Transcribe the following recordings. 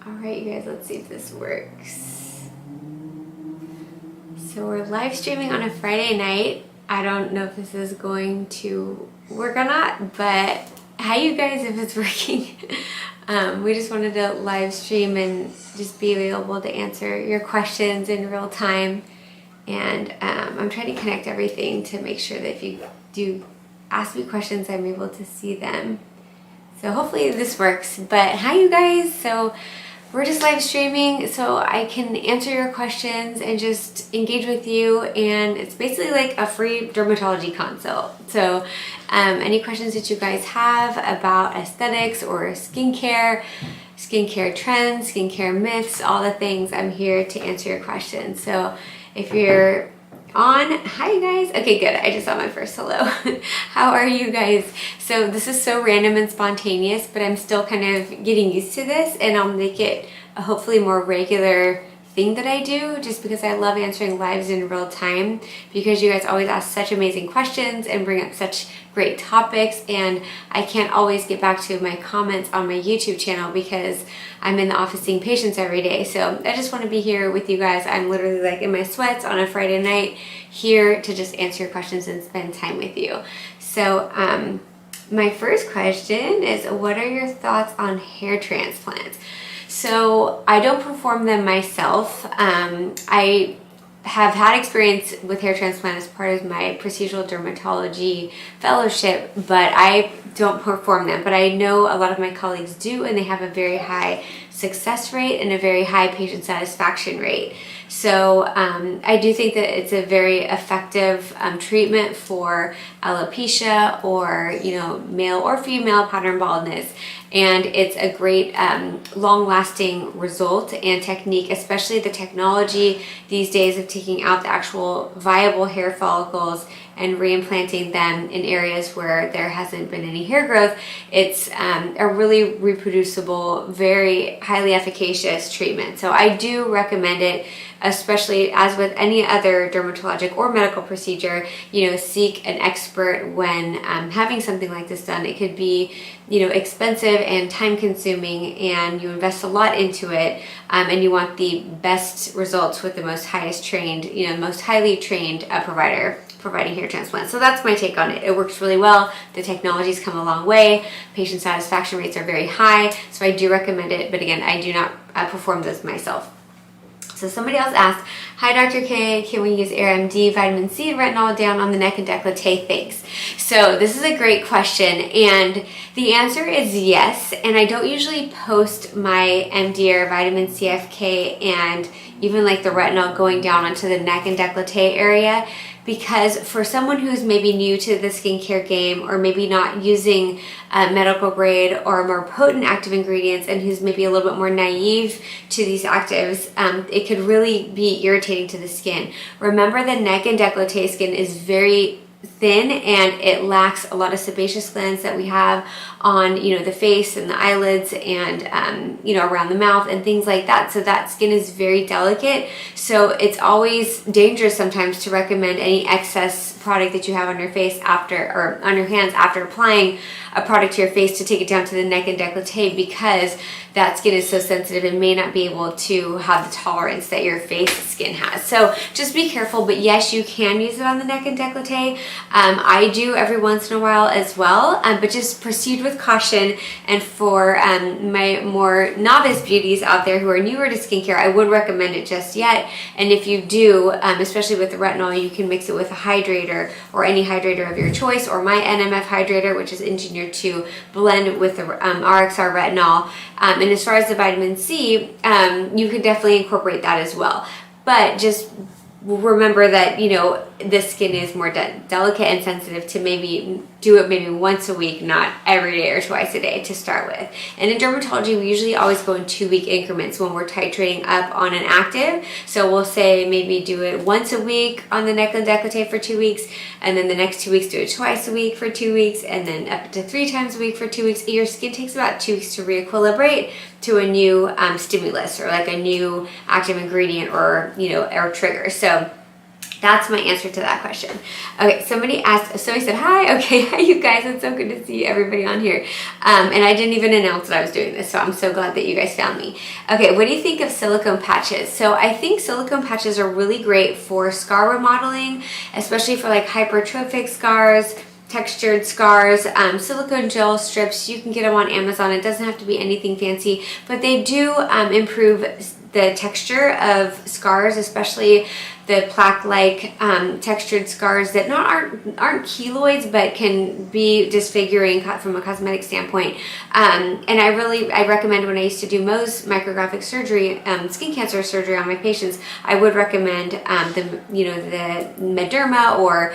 Alright, you guys, let's see if this works. So we're live streaming on a Friday night. I don't know if this is going to work or not, but hi you guys if it's working. We just wanted to live stream and just be available to answer your questions in real time. And I'm trying to connect everything to make sure that if you do ask me questions, I'm able to see them. So hopefully this works. But hi you guys. So we're just live streaming so I can answer your questions and just engage with you, and it's basically like a free dermatology consult. So any questions that you guys have about aesthetics or skincare trends, skincare myths, all the things, I'm here to answer your questions. So if you're on, hi guys. Okay, good. I just saw my first hello. How are you guys? So this is so random and spontaneous, but I'm still kind of getting used to this, and I'll make it a hopefully more regular thing that I do, just because I love answering lives in real time, because you guys always ask such amazing questions and bring up such great topics, and I can't always get back to my comments on my YouTube channel because I'm in the office seeing patients every day. So I just want to be here with you guys. I'm literally like in my sweats on a Friday night, here to just answer your questions and spend time with you. So my first question is, what are your thoughts on hair transplants? So I don't perform them myself. I have had experience with hair transplant as part of my procedural dermatology fellowship, but I don't perform them. But I know a lot of my colleagues do, and they have a very high success rate and a very high patient satisfaction rate. So I do think that it's a very effective treatment for alopecia or, male or female pattern baldness. And it's a great long-lasting result and technique, especially the technology these days of taking out the actual viable hair follicles and reimplanting them in areas where there hasn't been any hair growth. It's a really reproducible, very highly efficacious treatment. So I do recommend it, especially as with any other dermatologic or medical procedure. Seek an expert when having something like this done. It could be expensive and time consuming, and you invest a lot into it, and you want the best results with the most highest trained, most highly trained provider providing hair transplants. So that's my take on it. It works really well. The technology's come a long way. Patient satisfaction rates are very high. So I do recommend it. But again, I do not perform those myself. So somebody else asked, hi Dr. K, can we use MDAiRE MD, vitamin C, retinol down on the neck and décolleté? Thanks. So this is a great question, and the answer is yes. And I don't usually post my MDAiRE vitamin C, FK, and even like the retinol going down onto the neck and décolleté area, because for someone who's maybe new to the skincare game, or maybe not using medical grade or more potent active ingredients, and who's maybe a little bit more naive to these actives, it could really be irritating to the skin. Remember, the neck and décolleté skin is very thin, and it lacks a lot of sebaceous glands that we have on the face and the eyelids and around the mouth and things like that. So that skin is very delicate. So it's always dangerous sometimes to recommend any excess product that you have on your face or on your hands after applying a product to your face to take it down to the neck and décolleté, because that skin is so sensitive and may not be able to have the tolerance that your face skin has. So just be careful, but yes, you can use it on the neck and décolleté. I do every once in a while as well, but just proceed with caution. And for my more novice beauties out there who are newer to skincare, I would recommend it just yet. And if you do, especially with the retinol, you can mix it with a hydrator or any hydrator of your choice, or my NMF hydrator, which is engineered to blend with the RXR retinol. And as far as the vitamin C, you can definitely incorporate that as well. But just remember that, the skin is more delicate and sensitive to maybe do it maybe once a week, not every day or twice a day to start with. And in dermatology, we usually always go in 2-week increments when we're titrating up on an active. So we'll say maybe do it once a week on the neck and décolleté for 2 weeks, and then the next 2 weeks do it twice a week for 2 weeks, and then up to 3 times a week for 2 weeks. Your skin takes about 2 weeks to re-equilibrate to a new stimulus, or like a new active ingredient or or trigger. So That's my answer to that question. Okay, somebody said, hi, okay, hi you guys, it's so good to see everybody on here. And I didn't even announce that I was doing this, so I'm so glad that you guys found me. Okay, what do you think of silicone patches? So I think silicone patches are really great for scar remodeling, especially for like hypertrophic scars, textured scars. Silicone gel strips, you can get them on Amazon. It doesn't have to be anything fancy, but they do improve the texture of scars, especially the plaque-like textured scars that aren't keloids, but can be disfiguring from a cosmetic standpoint. And I recommend, when I used to do Mohs micrographic surgery, skin cancer surgery on my patients, I would recommend the Mederma or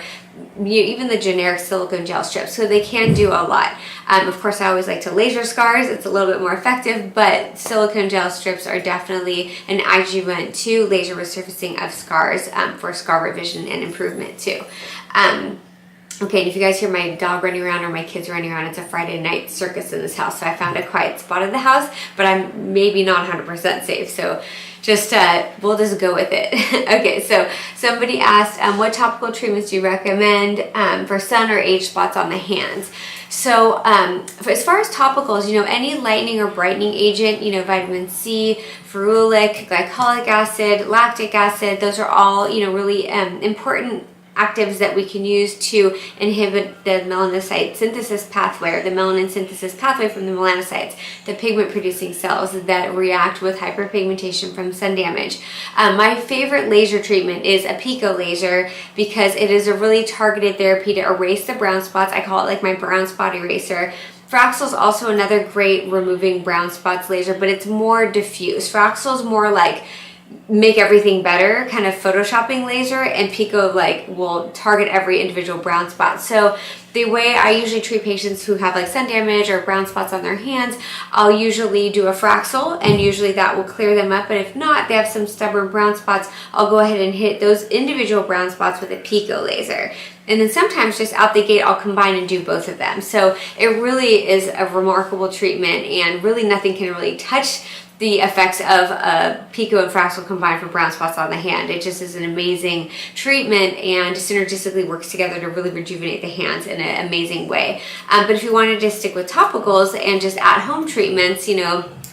even the generic silicone gel strips. So they can do a lot. Of course, I always like to laser scars. It's a little bit more effective, but silicone gel strips are definitely an adjuvant to laser resurfacing of scars for scar revision and improvement too. Okay, and if you guys hear my dog running around or my kids running around, it's a Friday night circus in this house. So I found a quiet spot in the house, but I'm maybe not 100% safe. So just, we'll just go with it. Okay, so somebody asked, what topical treatments do you recommend for sun or age spots on the hands? So as far as topicals, any lightening or brightening agent, vitamin C, ferulic, glycolic acid, lactic acid, those are all, really important actives that we can use to inhibit the melanocyte synthesis pathway, or the melanin synthesis pathway from the melanocytes, the pigment producing cells that react with hyperpigmentation from sun damage. My favorite laser treatment is a pico laser because it is a really targeted therapy to erase the brown spots. I call it like my brown spot eraser. Fraxel is also another great removing brown spots laser, but it's more diffuse. Fraxel is more like make everything better, kind of photoshopping laser, and Pico will target every individual brown spot. So the way I usually treat patients who have sun damage or brown spots on their hands, I'll usually do a Fraxel, and usually that will clear them up. But if not, they have some stubborn brown spots, I'll go ahead and hit those individual brown spots with a Pico laser. And then sometimes just out the gate, I'll combine and do both of them. So it really is a remarkable treatment, and really nothing can really touch the effects of Pico and Fraxel combined for brown spots on the hand. It just is an amazing treatment and synergistically works together to really rejuvenate the hands in an amazing way. But if you wanted to stick with topicals and just at-home treatments,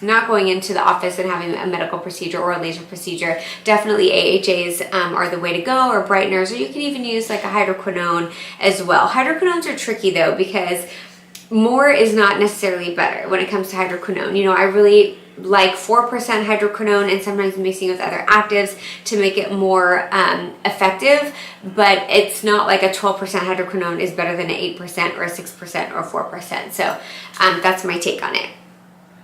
not going into the office and having a medical procedure or a laser procedure, definitely AHAs are the way to go, or brighteners, or you can even use like a hydroquinone as well. Hydroquinones are tricky though, because more is not necessarily better when it comes to hydroquinone. I really like 4% hydroquinone and sometimes mixing with other actives to make it more effective, but it's not like a 12% hydroquinone is better than an 8% or a 6% or 4%. So that's my take on it.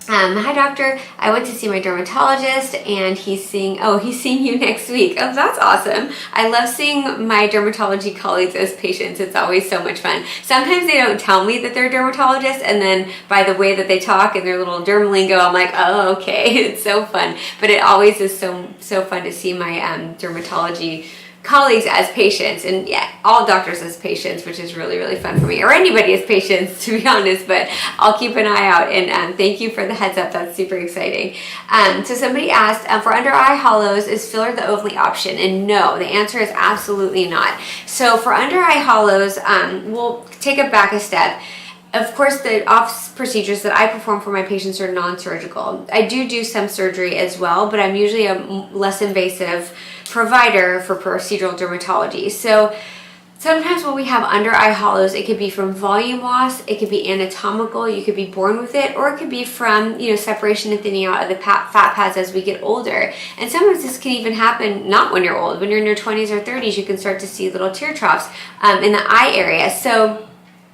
Hi doctor, I went to see my dermatologist and he's seeing you next week. Oh, that's awesome. I love seeing my dermatology colleagues as patients. It's always so much fun. Sometimes they don't tell me that they're dermatologists, and then by the way that they talk and their little derm lingo, I'm like, oh, okay. It's so fun. But it always is so fun to see my dermatology colleagues as patients, and yeah, all doctors as patients, which is really, really fun for me, or anybody as patients, to be honest, but I'll keep an eye out, and thank you for the heads up. That's super exciting. So somebody asked, for under eye hollows, is filler the only option? And no, the answer is absolutely not. So for under eye hollows, we'll take it back a step. Of course, the office procedures that I perform for my patients are non-surgical. I do some surgery as well, but I'm usually a less invasive provider for procedural dermatology. So sometimes when we have under eye hollows, it could be from volume loss, it could be anatomical, you could be born with it, or it could be from separation and thinning out of the fat pads as we get older. And sometimes this can even happen not when you're old. When you're in your 20s or 30s, you can start to see little tear troughs in the eye area. So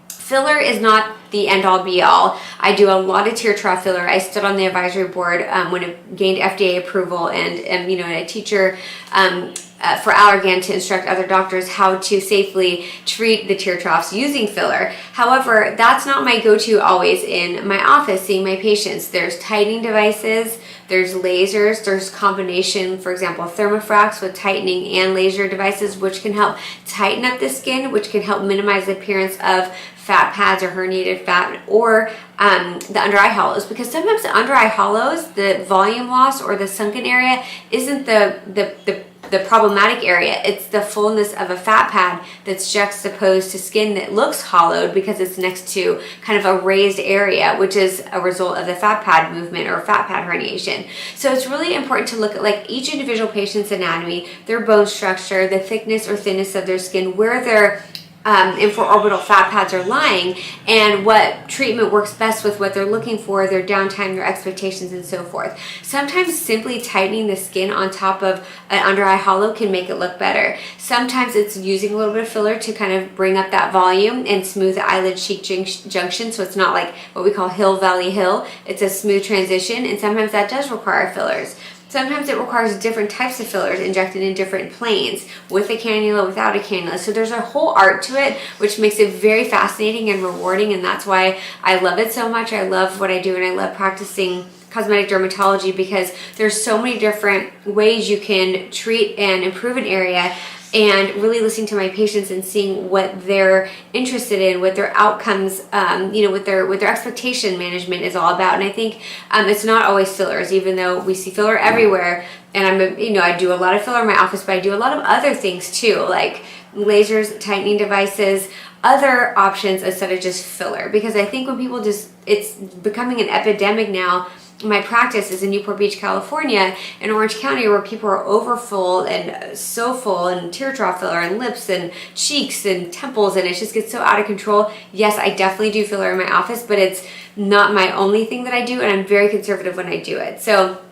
filler is not the end-all be-all. I do a lot of tear trough filler. I stood on the advisory board when it gained FDA approval, and a teacher for Allergan to instruct other doctors how to safely treat the tear troughs using filler. However, that's not my go-to always in my office seeing my patients. There's tightening devices, there's lasers, there's combination, for example, thermofrax with tightening and laser devices, which can help tighten up the skin, which can help minimize the appearance of fat pads or herniated fat, or the under eye hollows, because sometimes the under eye hollows, the volume loss or the sunken area isn't the the problematic area. It's the fullness of a fat pad that's juxtaposed to skin that looks hollowed because it's next to kind of a raised area, which is a result of the fat pad movement or fat pad herniation. So it's really important to look at like each individual patient's anatomy, their bone structure, the thickness or thinness of their skin, where their infraorbital fat pads are lying, and what treatment works best with what they're looking for, their downtime, their expectations, and so forth. Sometimes simply tightening the skin on top of an under eye hollow can make it look better. Sometimes it's using a little bit of filler to kind of bring up that volume and smooth the eyelid cheek junction, so it's not like what we call hill valley hill. It's a smooth transition, and sometimes that does require fillers. Sometimes it requires different types of fillers injected in different planes, with a cannula, without a cannula. So there's a whole art to it, which makes it very fascinating and rewarding, and that's why I love it so much. I love what I do, and I love practicing cosmetic dermatology because there's so many different ways you can treat and improve an area, and really listening to my patients and seeing what they're interested in, what their outcomes, what their expectation management is all about. And I think it's not always fillers, even though we see filler everywhere. And I do a lot of filler in my office, but I do a lot of other things too, like lasers, tightening devices, other options instead of just filler. Because I think when people it's becoming an epidemic now. My practice is in Newport Beach, California, in Orange County, where people are overfull and so full, and teardrop filler and lips and cheeks and temples, and it just gets so out of control. Yes, I definitely do filler in my office, but it's not my only thing that I do, and I'm very conservative when I do it. So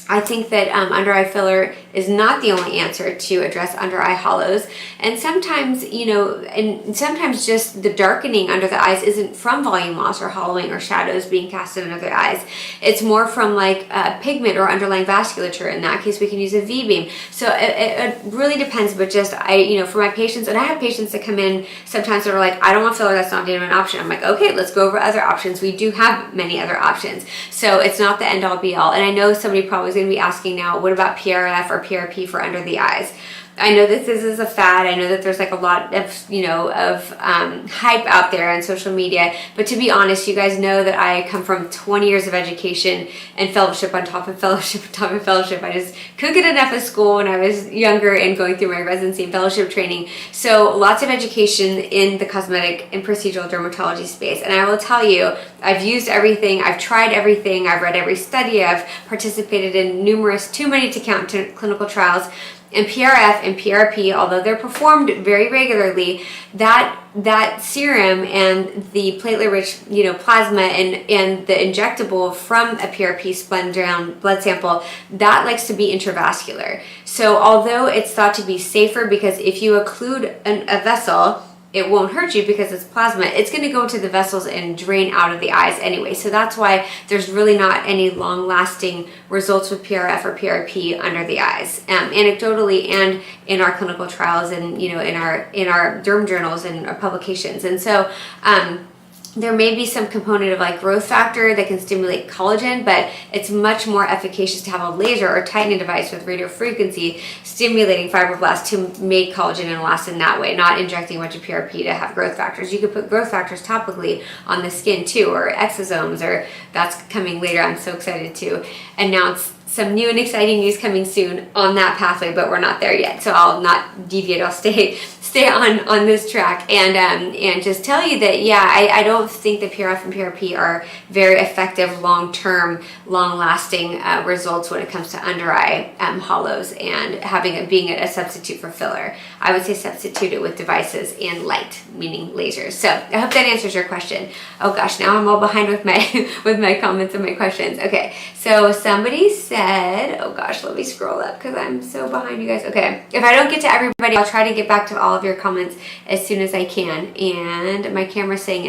I think that under eye filler is not the only answer to address under eye hollows. And sometimes, sometimes just the darkening under the eyes isn't from volume loss or hollowing or shadows being casted under the eyes. It's more from like pigment or underlying vasculature. In that case, we can use a V-beam. So it really depends, but just for my patients, and I have patients that come in sometimes that are like, I don't want filler, that's not an option. I'm like, okay, let's go over other options. We do have many other options. So it's not the end all be all. And I know somebody probably is going to be asking now, what about PRF or PRP for under the eyes? I know that this is a fad. I know that there's like a lot of, hype out there on social media. But to be honest, you guys know that I come from 20 years of education and fellowship on top of fellowship on top of fellowship. I just couldn't get enough of school when I was younger and going through my residency and fellowship training. So lots of education in the cosmetic and procedural dermatology space. And I will tell you, I've used everything. I've tried everything. I've read every study. I've participated in numerous, too many to count, clinical trials. And PRF and PRP, although they're performed very regularly, that serum and the platelet-rich, plasma and the injectable from a PRP spun-down blood sample, that likes to be intravascular. So although it's thought to be safer, because if you occlude a vessel, it won't hurt you because it's plasma. It's going to go into the vessels and drain out of the eyes anyway. So that's why there's really not any long-lasting results with PRF or PRP under the eyes. Anecdotally and in our clinical trials and in our derm journals and our publications. And so there may be some component of like growth factor that can stimulate collagen, but it's much more efficacious to have a laser or tightening device with radio frequency stimulating fibroblasts to make collagen and elastin that way, not injecting a bunch of PRP to have growth factors. You could put growth factors topically on the skin too, or exosomes, or that's coming later. I'm so excited to announce some new and exciting news coming soon on that pathway, but we're not there yet. So I'll not deviate. I'll stay on this track and just tell you that, I don't think that PRF and PRP are very effective long-term, long-lasting results when it comes to under eye hollows and having it being a substitute for filler. I would say substitute it with devices and light, meaning lasers. So I hope that answers your question. Oh gosh, now I'm all behind with my comments and my questions. Okay, so somebody said, oh gosh, let me scroll up because I'm so behind you guys. Okay, if I don't get to everybody, I'll try to get back to all of your comments as soon as I can. And my camera's saying